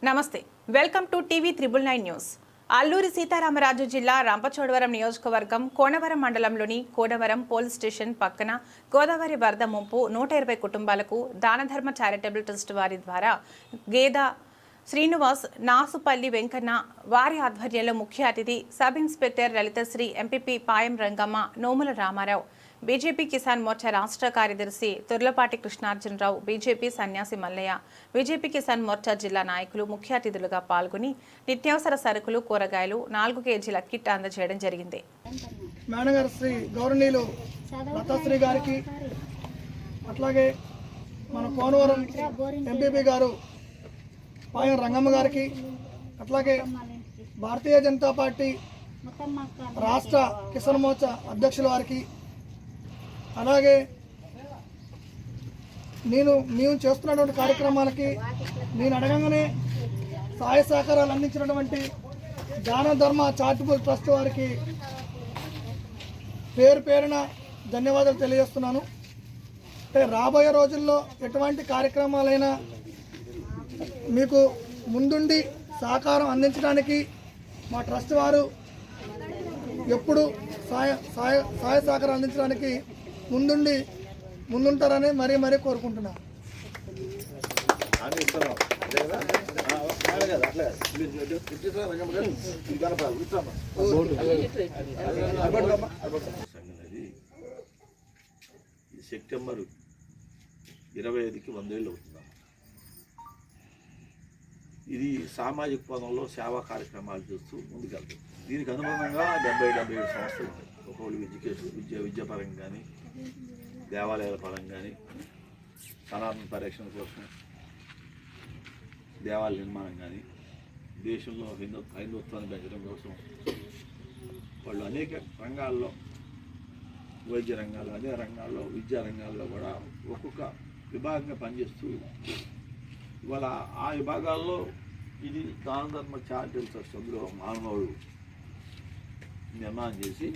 నమస్తే, welcome to TV 999 news. Alluri Sitaramaraju జిల్లా రంపచోడవరం నియోజకవర్గం కోనవరం మండలంలోని కోనవరం పోలీస్ స్టేషన్ పక్కన గోదావరి వరద ముంపు 120 కుటుంబాలకు దానధర్మ చారిటబుల్ ట్రస్ట్ వారి ద్వారా గేద శ్రీనివాస్, నాసుపల్లి వెంకన్న వారి ఆధ్వర్యంలో ముఖ్య అతిథి sub inspector Lalithasri, MPP Payam Rangamma, Nomula Ramarao, BJP Kisan Morcha రాష్ట్ర కార్యదర్శి తుర్లపాటి కృష్ణార్జునరావు, బీజేపీ సన్యాసి మల్లయ్య, బీజేపీ కిసాన్ మోర్చా జిల్లా నాయకులు ముఖ్య అతిథులుగా పాల్గొని నిత్యావసర సరుకులు, కూరగాయలు 4 కేజీల కిట్ అందజేయడం జరిగింది. మేనగారు శ్రీ గౌరవనీయులు లతాశ్రీ గారికి, అట్లాగే మన పోనవరం ఎంపీపీ గారు పాయం రంగమ్మ గారికి, అట్లాగే భారతీయ జనతా పార్టీ రాష్ట్ర కిసాన్ మోర్చా అధ్యక్షుల వారికి, అలాగే మేము చేస్తున్నటువంటి కార్యక్రమాలకి నేను అడగంగానే సహాయ సహకారాలు అందించినటువంటి దాన ధర్మ చారిటబుల్ ట్రస్ట్ వారికి పేరు పేరున ధన్యవాదాలు తెలియజేస్తున్నాను. అంటే రాబోయే రోజుల్లో ఎటువంటి కార్యక్రమాలైనా మీకు ముందుండి సహకారం అందించడానికి మా ట్రస్ట్ వారు ఎప్పుడు సహాయ సహకారం అందించడానికి ముందుంటారని మరీ కోరుకుంటున్నాను. సెప్టెంబర్ 25కి 100 ఏళ్ళు అవుతున్నాం. ఇది సామాజిక పదంలో సేవా కార్యక్రమాలు చేస్తూ ముందుకెళ్తాం. దీనికి అనుగుణంగా 70-77 సంస్థలు ఉంటాయి. ఒక్కొక్కళ్ళు విద్యాపరంగా కానీ, దేవాలయాల పరంగా కానీ, సనాతన పరిరక్షణ కోసం, దేవాలయ నిర్మాణం కానీ, దేశంలో హైందత్వాన్ని పెంచడం కోసం వాళ్ళు అనేక రంగాల్లో, వైద్య రంగాల్లో, అదే రంగాల్లో, విద్యా రంగాల్లో కూడా ఒక్కొక్క విభాగంగా పనిచేస్తూ ఇవాళ ఆ విభాగాల్లో ఇది దాన ధర్మ చారిటబుల్ ట్రస్ట్ అందులో మానవుడు నిర్మాణం చేసి